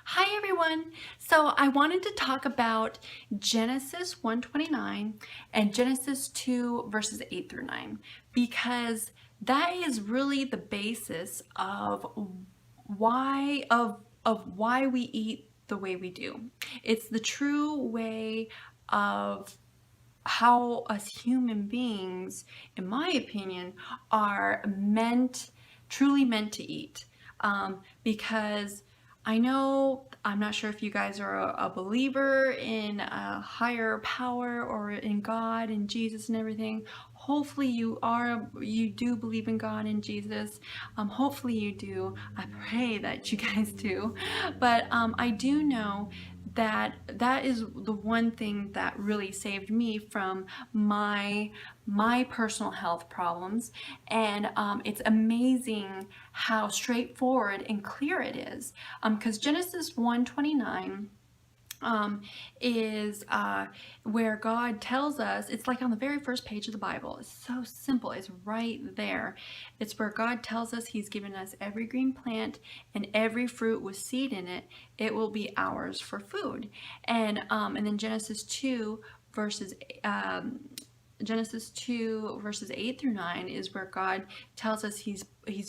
Hi everyone. So I wanted to talk about Genesis 1:29 and Genesis 2 verses 8 through 9 because that is really the basis of why we eat the way we do. It's the true way of how us human beings, in my opinion, are truly meant to eat. Because I know, I'm not sure if you guys are a believer in a higher power or in God and Jesus and everything. Hopefully you do believe in God and Jesus. Hopefully you do. I pray that you guys do. But I do know that is the one thing that really saved me from my personal health problems. And it's amazing how straightforward and clear it is, because Genesis 1:29 is where God tells us. It's like on the very first page of the Bible. It's so simple. It's right there. It's where God tells us He's given us every green plant and every fruit with seed in it. It will be ours for food. And then verses um, Genesis 2 verses 8 through 9 is where God tells us he's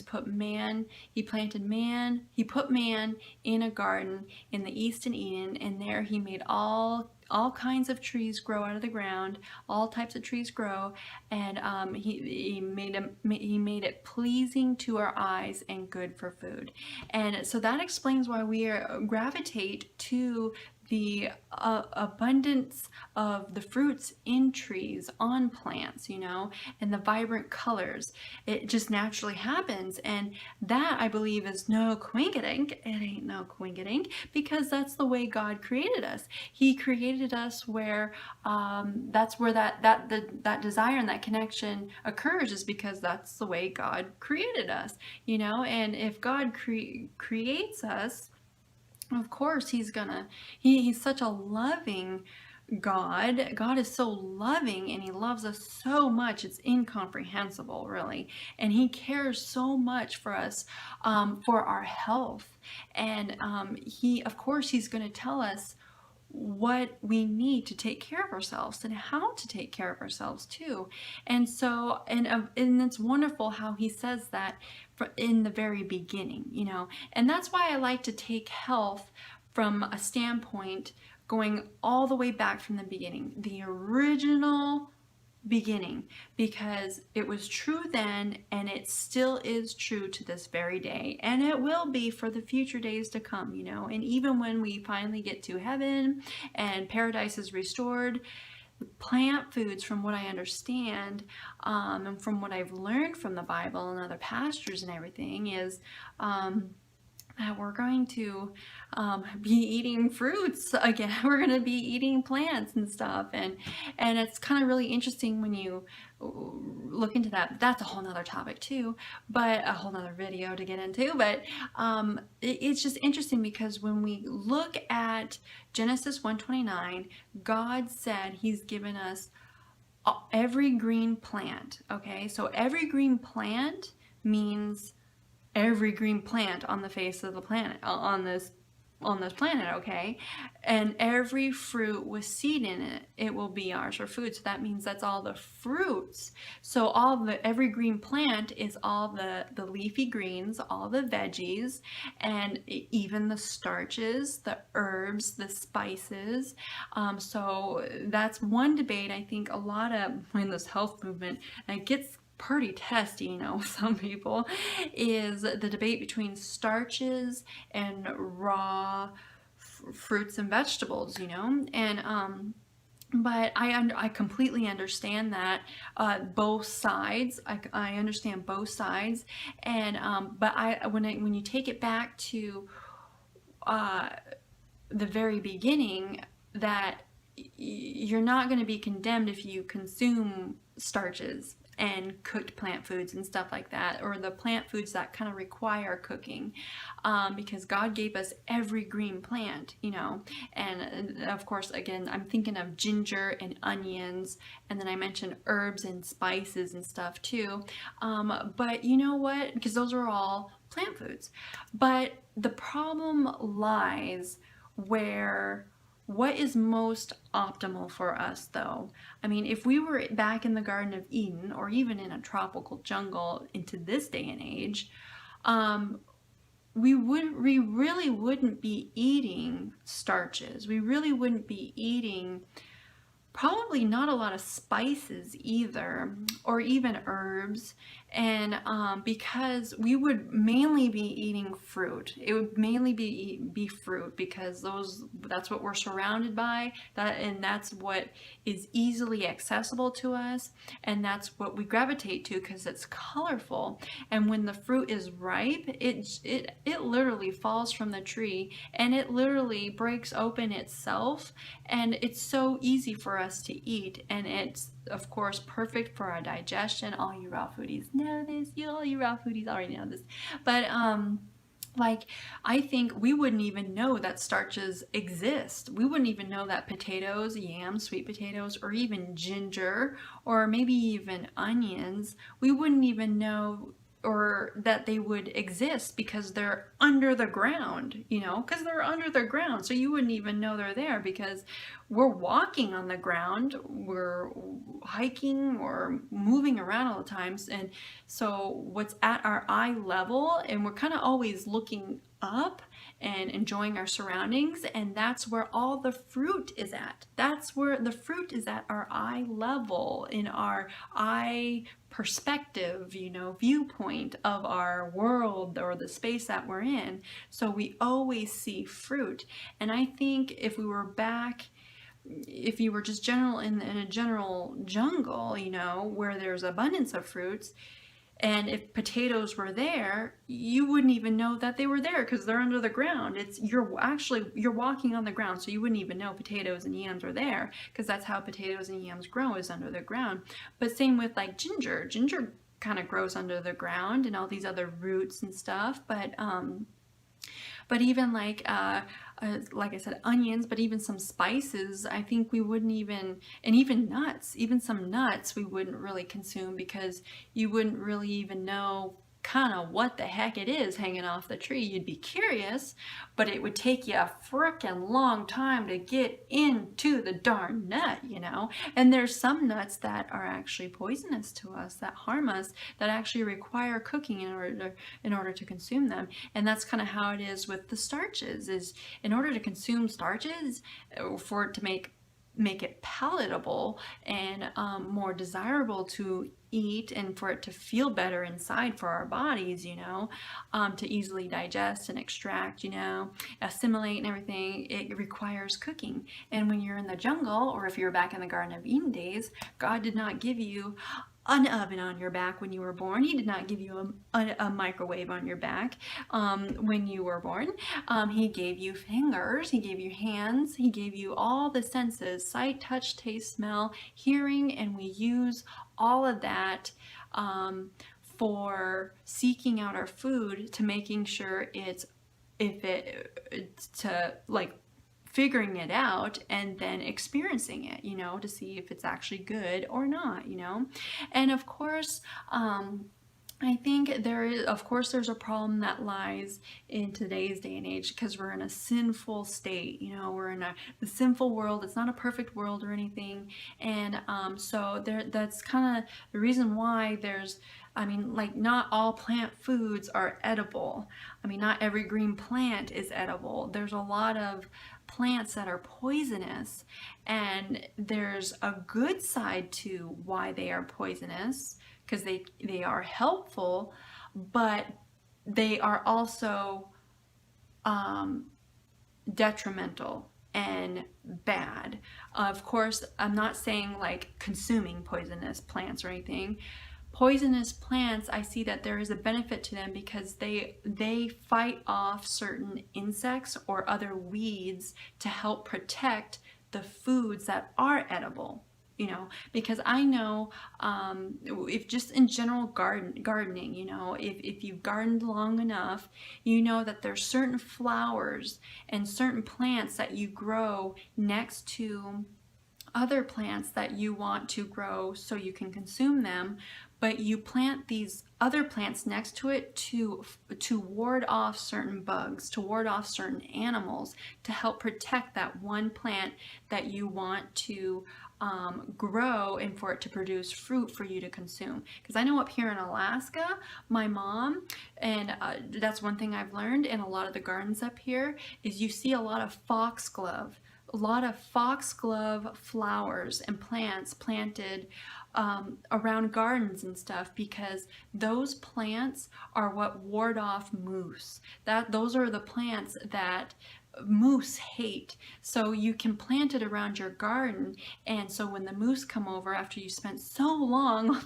put man, he planted man, he put man in a garden in the east in Eden, and there he made all kinds of trees grow out of the ground, all types of trees grow, and he made it pleasing to our eyes and good for food. And so that explains why gravitate to the abundance of the fruits in trees, on plants, and the vibrant colors. It just naturally happens. And that, I believe, is no coinkydink. It ain't no coinkydink, because that's the way God created us. He created us where that's where that desire and that connection occurs, is because that's the way God created us, and if God creates us, of course he's such a loving God. God is so loving, and he loves us so much. It's incomprehensible, really. And he cares so much for us, for our health. And of course, he's going to tell us what we need to take care of ourselves and how to take care of ourselves too. And so, and it's wonderful how he says that in the very beginning, and that's why I like to take health from a standpoint going all the way back from the beginning, the original beginning, because it was true then and it still is true to this very day, and it will be for the future days to come, and even when we finally get to heaven and paradise is restored, plant foods, from what I understand, and from what I've learned from the Bible and other pastors and everything, is that we're going to be eating fruits again. We're going to be eating plants and stuff, and it's kind of really interesting when you look into that. That's a whole nother topic too, but a whole nother video to get into. But it's just interesting because when we look at Genesis 1:29, God said He's given us every green plant. Okay, so every green plant means every green plant on the face of the planet, on this planet, okay? And every fruit with seed in it, it will be ours for food. So that means that's all the fruits. So every green plant is all the leafy greens, all the veggies, and even the starches, the herbs, the spices. So that's one debate I think a lot of, in this health movement, and it gets pretty testy, with some people, is the debate between starches and raw fruits and vegetables, and but I completely understand that, both sides. I understand both sides, and but when you take it back to the very beginning, that you're not going to be condemned if you consume starches and cooked plant foods and stuff like that, or the plant foods that kind of require cooking, because God gave us every green plant, and of course, again, I'm thinking of ginger and onions, and then I mentioned herbs and spices and stuff too, but you know what, because those are all plant foods. But the problem lies where what is most optimal for us, though? I mean, if we were back in the Garden of Eden or even in a tropical jungle into this day and age, we really wouldn't be eating starches. We really wouldn't be eating probably not a lot of spices either, or even herbs, and because we would mainly be eating fruit. It would mainly be fruit, because that's what we're surrounded by, and that's what is easily accessible to us, and that's what we gravitate to because it's colorful. And when the fruit is ripe, it literally falls from the tree, and it literally breaks open itself, and it's so easy for us to eat, and it's of course perfect for our digestion. All you raw foodies know this. All you raw foodies already know this. But like, I think we wouldn't even know that starches exist. We wouldn't even know that potatoes, yams, sweet potatoes, or even ginger, or maybe even onions, we wouldn't even know or that they would exist because they're under the ground, because they're under the ground. So you wouldn't even know they're there because we're walking on the ground, we're hiking or moving around all the times. And so what's at our eye level, and we're kind of always looking up and enjoying our surroundings, and that's where all the fruit is at. That's where the fruit is at our eye level, in our eye perspective, viewpoint of our world or the space that we're in. So we always see fruit. And I think if you were just in a general jungle, where there's abundance of fruits, and if potatoes were there, you wouldn't even know that they were there because they're under the ground. You're walking on the ground, so you wouldn't even know potatoes and yams are there, because that's how potatoes and yams grow, is under the ground. But same with like ginger. Ginger kind of grows under the ground, and all these other roots and stuff. But even like I said, onions, but even some spices, I think we wouldn't even, and even nuts, even some nuts we wouldn't really consume, because you wouldn't really even know kind of what the heck it is hanging off the tree. You'd be curious, but it would take you a frickin' long time to get into the darn nut, And there's some nuts that are actually poisonous to us, that harm us, that actually require cooking in order to consume them. And that's kind of how it is with the starches, is in order to consume starches, for it to make it palatable and more desirable to eat, and for it to feel better inside for our bodies, to easily digest and extract, assimilate and everything, it requires cooking. And when you're in the jungle, or if you're back in the Garden of Eden days, God did not give you an oven on your back when you were born. He did not give you a microwave on your back when you were born. He gave you fingers, he gave you hands, he gave you all the senses: sight, touch, taste, smell, hearing, and we use all of that for seeking out our food, to making sure figuring it out and then experiencing it, to see if it's actually good or not, And of course, I think there's a problem that lies in today's day and age, because we're in a sinful state, we're in the sinful world. It's not a perfect world or anything. And so that's kind of the reason why not all plant foods are edible. Not every green plant is edible. There's a lot of plants that are poisonous, and there's a good side to why they are poisonous, because they are helpful, but they are also detrimental and bad. Of course, I'm not saying like consuming poisonous plants or anything. Poisonous plants, I see that there is a benefit to them, because they fight off certain insects or other weeds to help protect the foods that are edible. Because I know if just in general gardening, if you've gardened long enough, that there's certain flowers and certain plants that you grow next to other plants that you want to grow so you can consume them. but you plant these other plants next to it to ward off certain bugs, to ward off certain animals, to help protect that one plant that you want to grow and for it to produce fruit for you to consume. Because I know up here in Alaska, my mom, and that's one thing I've learned in a lot of the gardens up here, is you see a lot of foxglove. A lot of foxglove flowers and plants planted around gardens and stuff, because those plants are what ward off moose. Those are the plants that moose hate. So you can plant it around your garden, and so when the moose come over after you spent so long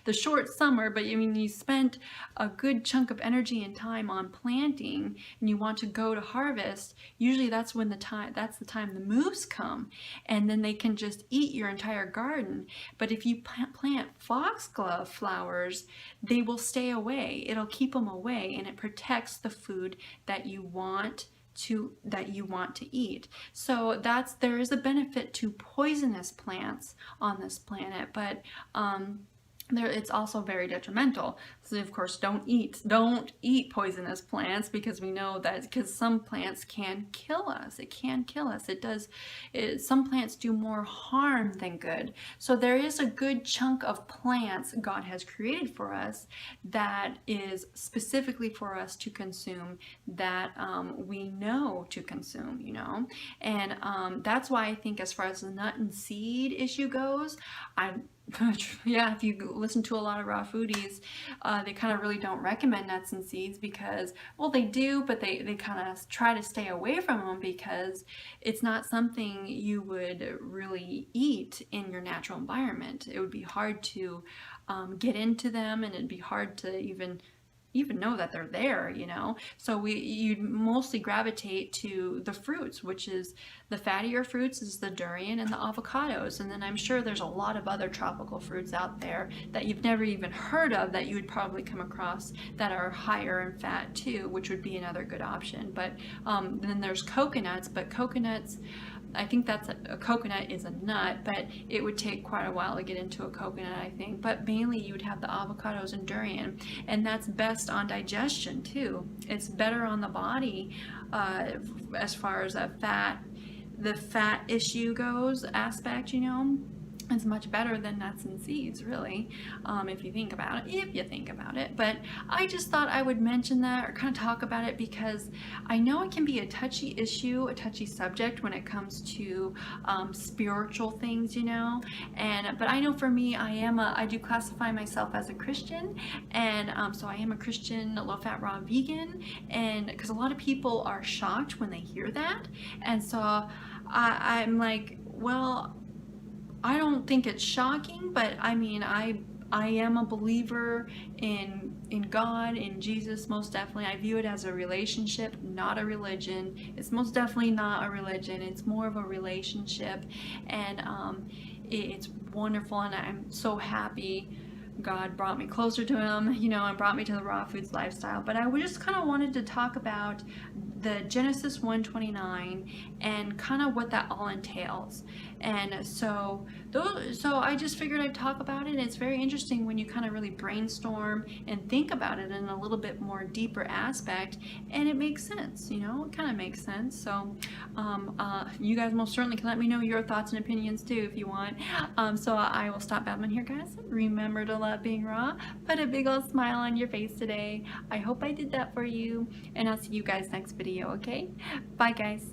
the short summer, but I mean you spent a good chunk of energy and time on planting, and you want to go to harvest, usually that's the time the moose come, and then they can just eat your entire garden. But if you plant foxglove flowers, they will stay away. It'll keep them away, and it protects the food that you want to eat. So there is a benefit to poisonous plants on this planet, but it's also very detrimental. So of course, don't eat poisonous plants, because we know that because some plants can kill us. It can kill us. Some plants do more harm than good. So there is a good chunk of plants God has created for us that is specifically for us to consume, that we know to consume, and that's why I think as far as the nut and seed issue goes, yeah, if you listen to a lot of raw foodies, they kind of really don't recommend nuts and seeds, because, well, they do, but they kind of try to stay away from them, because it's not something you would really eat in your natural environment. It would be hard to get into them, and it'd be hard to even know that they're there, So you'd mostly gravitate to the fruits, which is the fattier fruits is the durian and the avocados. And then I'm sure there's a lot of other tropical fruits out there that you've never even heard of that you would probably come across that are higher in fat too, which would be another good option. But then there's coconuts, but coconuts, I think a coconut is a nut, but it would take quite a while to get into a coconut, I think. But mainly you would have the avocados and durian, and that's best on digestion too. It's better on the body as far as the fat issue goes aspect, It's much better than nuts and seeds, really, if you think about it. But I just thought I would mention that, or kind of talk about it, because I know it can be a touchy issue, a touchy subject when it comes to spiritual things, but I know for me, I do classify myself as a Christian, and so I am a Christian low-fat raw vegan, and because a lot of people are shocked when they hear that, and so I'm like, well, I don't think it's shocking, but I mean, I am a believer in God, in Jesus, most definitely. I view it as a relationship, not a religion. It's most definitely not a religion. It's more of a relationship, and it's wonderful, and I'm so happy God brought me closer to Him, and brought me to the raw foods lifestyle. But I just kind of wanted to talk about the Genesis 1:29 and kind of what that all entails. And so I just figured I'd talk about it. And it's very interesting when you kind of really brainstorm and think about it in a little bit more deeper aspect, and it makes sense, it kind of makes sense. So you guys most certainly can let me know your thoughts and opinions too if you want. So I will stop babbling here, guys. Remember to love being raw. Put a big old smile on your face today. I hope I did that for you, and I'll see you guys next video, okay? Bye, guys.